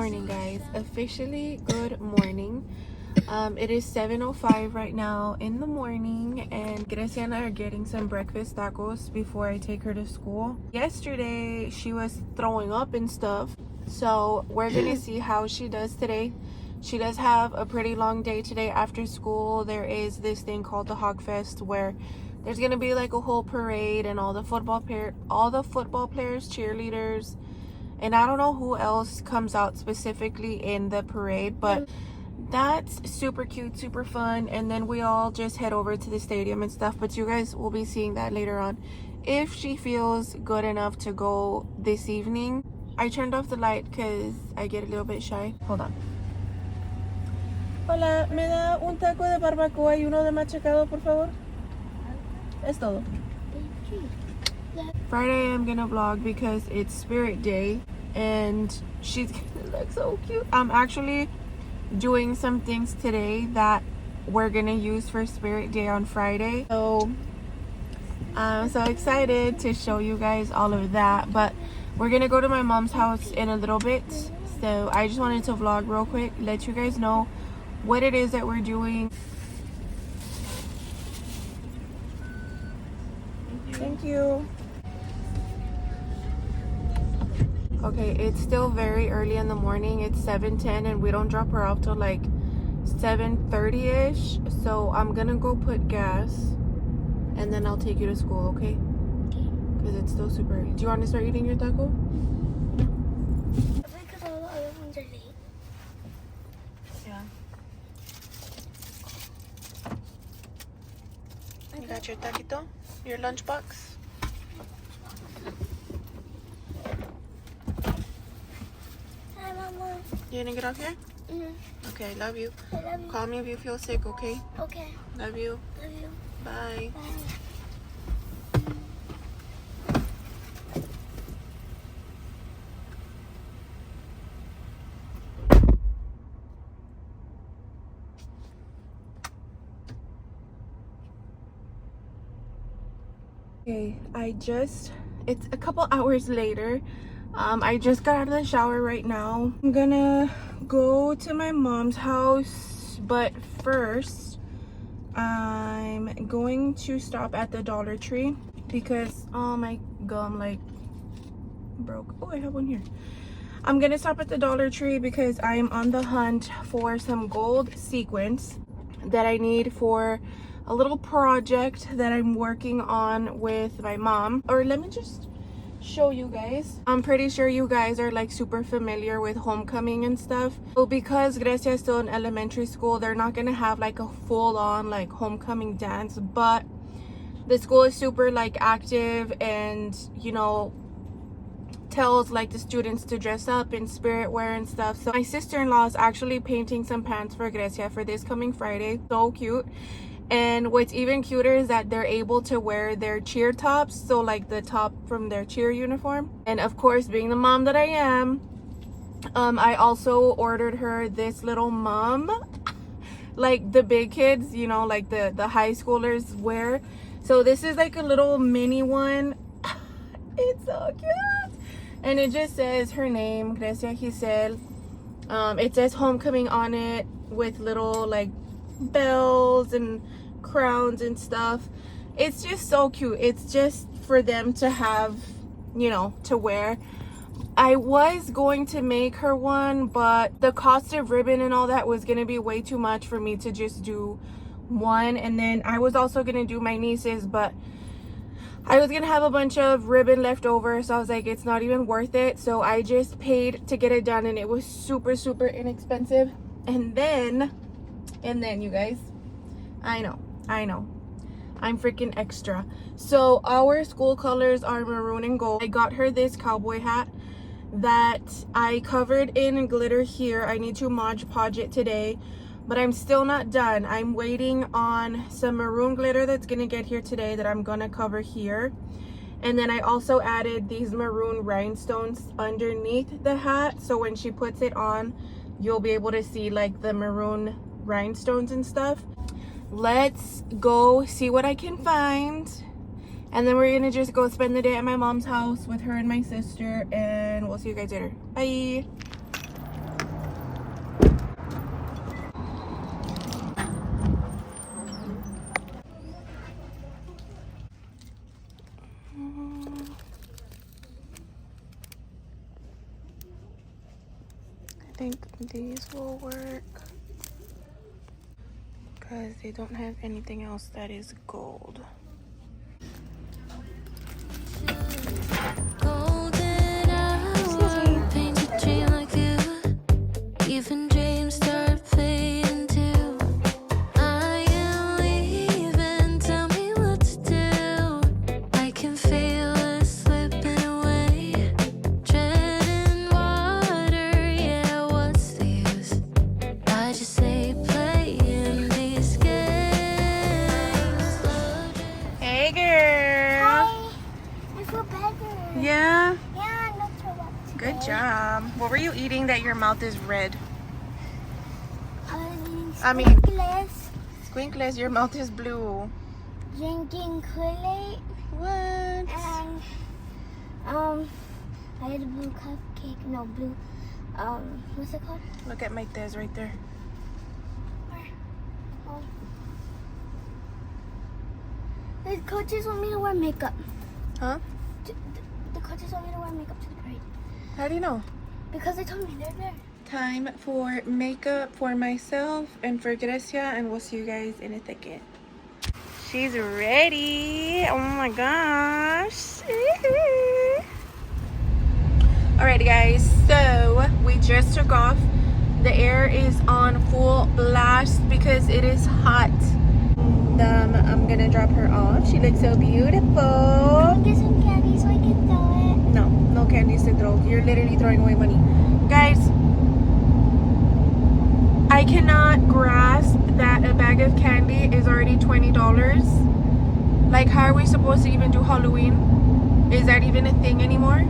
morning, guys. Officially good morning. It is 7:05 right now in the morning, and Grecia and I are getting some breakfast tacos before I take her to school. Yesterday she was throwing up and stuff, so we're gonna see how she does today. She does have a pretty long day today after school. There is this thing called the Hog Fest where there's gonna be like a whole parade and all the football players, cheerleaders, and I don't know who else comes out specifically in the parade, but that's super cute, super fun. And then we all just head over to the stadium and stuff, but you guys will be seeing that later on if she feels good enough to go this evening. I turned off the light because I get a little bit shy. Hold on. Hola, ¿me da un taco de barbacoa y uno de machacado, por favor? Es todo. Friday I'm gonna vlog because it's Spirit Day and she's gonna look so cute. I'm actually doing some things today that we're gonna use for Spirit Day on Friday, so I'm so excited to show you guys all of that. But we're gonna go to my mom's house in a little bit, so I just wanted to vlog real quick, let you guys know what it is that we're doing. Thank you. Okay, it's still very early in the morning. It's 7:10 and we don't drop her off till like 7:30ish. So I'm gonna go put gas and then I'll take you to school, okay? Because it's still super early. Do you want to start eating your taco? Because all the other ones are late. Yeah. You got your taquito? Your lunchbox? Hi, Mama. You gonna get off here? Mm-hmm. Okay, love you. I love you. Call me if you feel sick, okay? Okay. Love you. Love you. Bye. Bye. Okay, it's a couple hours later. I just got out of the shower right now. I'm gonna go to my mom's house, but first I'm going to stop at the Dollar Tree because my gum like broke. Oh, I have one here. I'm gonna stop at the Dollar Tree because I'm on the hunt for some gold sequins that I need for a little project that I'm working on with my mom. Or let me just show you guys. I'm pretty sure you guys are like super familiar with homecoming and stuff. So because Grecia is still in elementary school, they're not gonna have like a full-on like homecoming dance, but the school is super like active and, you know, tells like the students to dress up in spirit wear and stuff. So my sister-in-law is actually painting some pants for Grecia for this coming Friday. So cute. And what's even cuter is that they're able to wear their cheer tops, so like the top from their cheer uniform. And of course, being the mom that I am, I also ordered her this little mum, like the big kids, you know, like the high schoolers wear. So this is like a little mini one. It's so cute. And it just says her name, Grecia Giselle. It says homecoming on it with little like bells and crowns and stuff. It's just so cute. It's just for them to have, you know, to wear. I was going to make her one, but the cost of ribbon and all that was going to be way too much for me to just do one. And then I was also going to do my niece's, but I was gonna have a bunch of ribbon left over, so I was like, it's not even worth it. So I just paid to get it done, and it was super inexpensive. And then you guys, I know I'm freaking extra. So our school colors are maroon and gold. I got her this cowboy hat that I covered in glitter here. I need to Mod Podge it today, but I'm still not done. I'm waiting on some maroon glitter that's gonna get here today that I'm gonna cover here. And then I also added these maroon rhinestones underneath the hat, so when she puts it on, you'll be able to see like the maroon rhinestones and stuff. Let's go see what I can find, and then we're gonna just go spend the day at my mom's house with her and my sister, and we'll see you guys later. Bye. think these will work because they don't have anything else that is gold. Golden hour, paint a dream like you. Even dreams start fading too. I am leaving, tell me what to do. I can feel us slipping away. Treading water, yeah, what's the use? I just say playing these games. Hey girl. Hi, I feel better. Yeah. Yeah, not so much. Good job. What were you eating that your mouth is red? I mean- Squinkles, Squinkles, your mouth is blue. drinking Kool-Aid, What? and I had a blue cupcake. No, blue. What's it called? Look at Mike Des right there. Oh. The coaches want me to wear makeup. Huh? The coaches want me to wear makeup to the parade How do you know? because they told me they're there. Time for makeup for myself and for Grecia, and we'll see you guys in a second. She's ready. Oh my gosh. Alrighty guys, so we just took off. The air is on full blast because it is hot. I'm gonna drop her off. She looks so beautiful. I'll get some candy so I can throw it. No, no candies to throw. You're literally throwing away money. Guys, I cannot grasp that a bag of candy is already $20. Like, how are we supposed to even do Halloween? Is that even a thing anymore?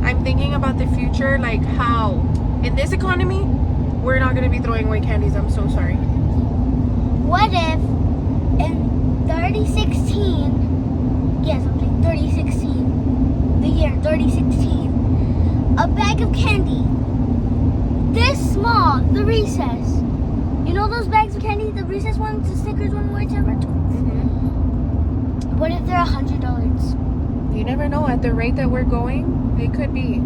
I'm thinking about the future, like how? In this economy, we're not gonna be throwing away candies. I'm so sorry. What if in 3016, yes, I'm saying 3016, the year 3016, a bag of candy this small, the recess. You know those bags of candy, the recess ones, the Snickers one, whichever. What if they're $100? You never know. At the rate that we're going, it could be.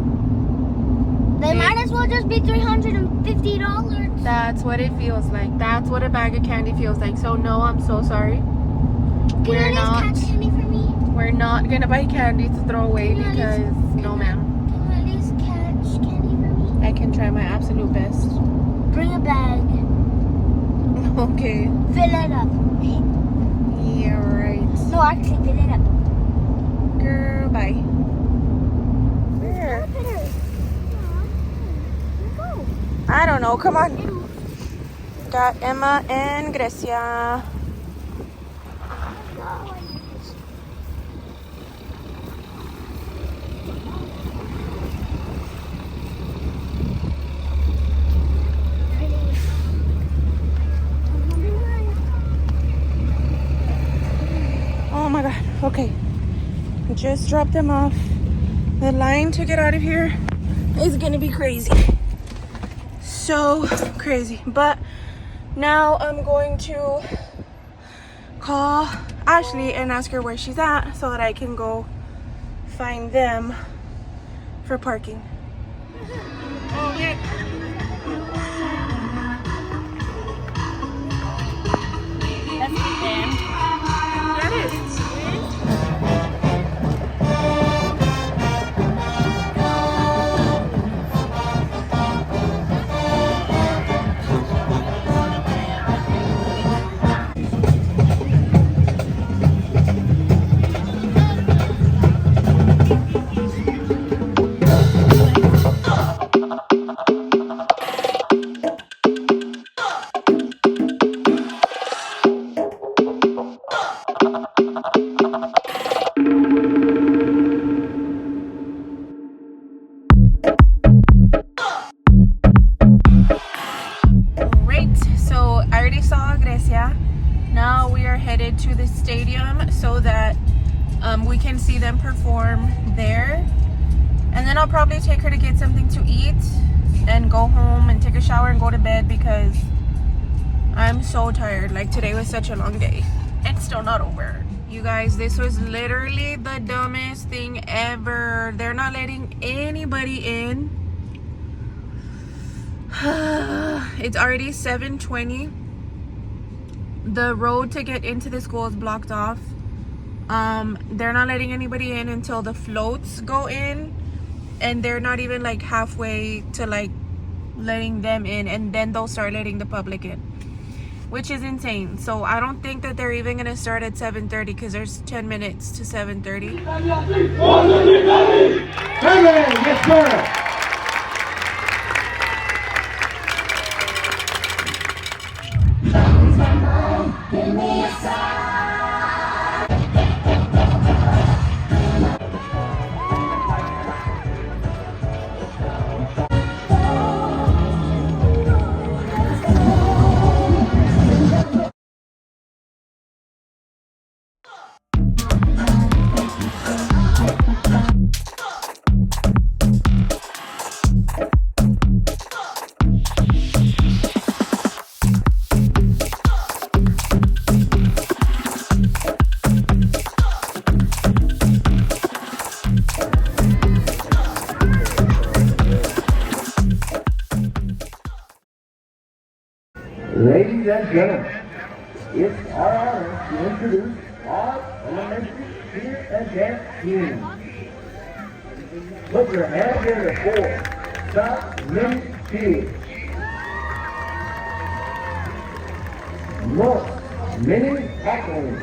They might as well just be $350. That's what it feels like. That's what a bag of candy feels like. So no, I'm so sorry. Can you at least catch candy for me? We're not gonna buy candy to throw away because no, ma'am. Can you at least catch candy for me? I can try my absolute best. Bring a bag. Okay. Fill it up. Yeah, right. No, actually, fill it up. Girl, bye. Where? Go. I don't know. Come on. Got Emma and Grecia. Oh my god. Okay. Just dropped them off. The line to get out of here is gonna be crazy. So crazy. But now I'm going to call Ashley and ask her where she's at so that I can go find them for parking. Oh, yeah. That's the plan. That is. Now we are headed to the stadium so that we can see them perform there, and then I'll probably take her to get something to eat and go home and take a shower and go to bed because I'm so tired. Like, today was such a long day. It's still not over. You guys, this was literally the dumbest thing ever. They're not letting anybody in. It's already 7:20. The road to get into the school is blocked off. They're not letting anybody in until the floats go in, and they're not even like halfway to like letting them in, and then they'll start letting the public in, which is insane. So I don't think that they're even gonna start at 7:30 because there's 10 minutes to 7:30. Yes, sir. Give me a sign. Ladies and gentlemen, it's our honor to introduce our elementary cheer and dance team. Put your hands in the four. Stop, mini cheers. North, mini tackling.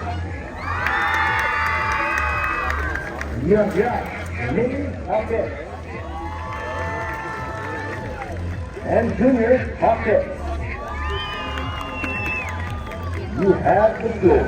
Young Jack, mini pocket. And junior pocket. You have the floor.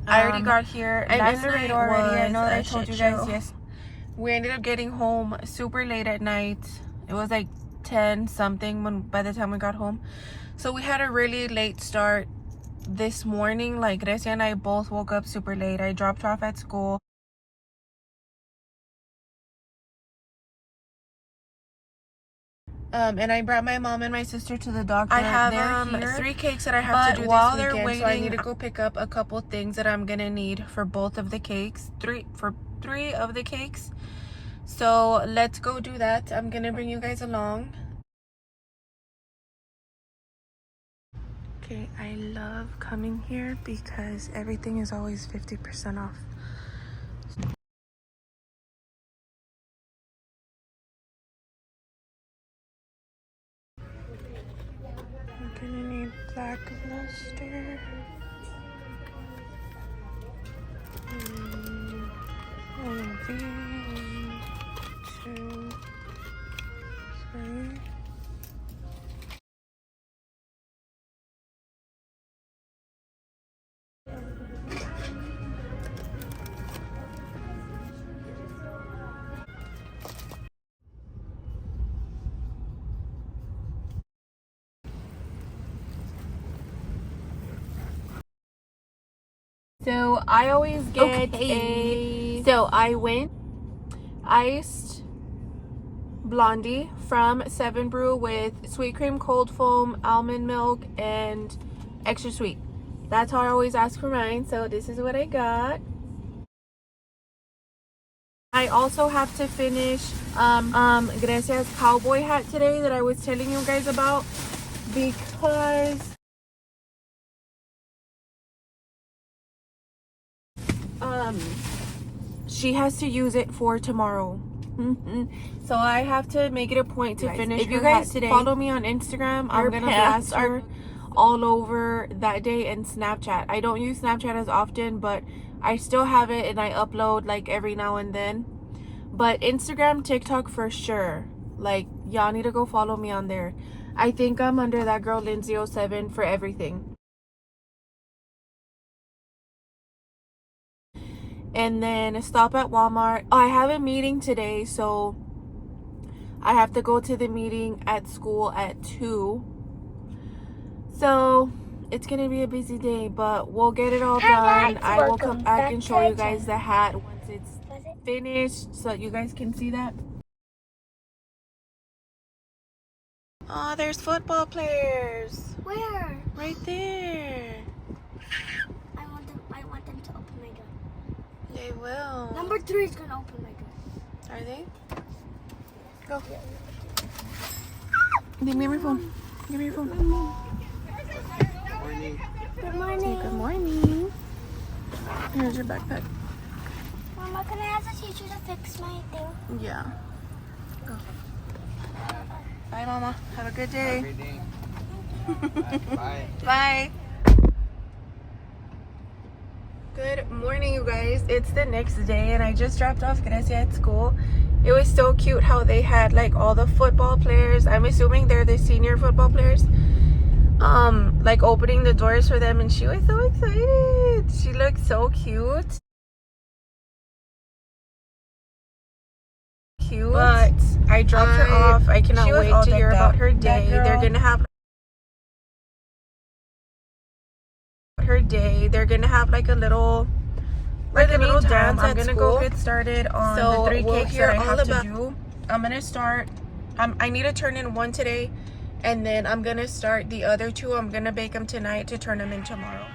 I already got here. I'm in Laredo already. I know that I told you guys. Yes, we ended up getting home super late at night. It was like 10 something by the time we got home. So we had a really late start this morning. Like Grecia and I both woke up super late. I dropped her off at school. And I brought my mom and my sister to the doctor. I have 3 cakes that I have to do while this weekend, they're waiting. So I need to go pick up a couple things that I'm gonna need for both of the cakes. Three of the cakes. So let's go do that. I'm gonna bring you guys along. Okay, I love coming here because everything is always 50% off. I'm gonna need black luster. One of these. 1, 2, 3. So I always get I went iced blondie from 7 Brew with sweet cream, cold foam, almond milk, and extra sweet. That's how I always ask for mine. So this is what I got. I also have to finish Grecia's cowboy hat today that I was telling you guys about, because she has to use it for tomorrow. So I have to make it a point to finish. If you guys today follow me on Instagram, I'm gonna blast her all over that day, and Snapchat. I don't use Snapchat as often, but I still have it and I upload like every now and then. But Instagram, TikTok for sure. Like, y'all need to go follow me on there. I think I'm under that girl Lindsay07 for everything. And then stop at Walmart. Oh, I have a meeting today, so I have to go to the meeting at school at 2. So it's gonna be a busy day, but we'll get it all Hi, done. guys. I will Welcome come back back and to show our you guys the hat once it's Was it? finished, so you guys can see that. Oh, there's football players Where? right there. I want them to open my door. They will. Number 3 is gonna open my door. Are they? Go. Give me your phone. Give me your phone. Good morning. Good morning. Here's your backpack. Mama, can I ask the teacher to fix my thing? Yeah. Go. Bye, Mama. Have a good day. Bye. Bye. Good morning, you guys. It's the next day, and I just dropped off Grecia at school. It was so cute how they had like all the football players. I'm assuming they're the senior football players. Like opening the doors for them, and she was so excited. She looked so cute. But I dropped her off. I cannot wait to hear about her day. They're gonna have like a little dance. I'm gonna go get started on the 3 cakes that I have to do. I'm gonna start. I need to turn in 1 today, and then I'm gonna start the other 2. I'm gonna bake them tonight to turn them in tomorrow.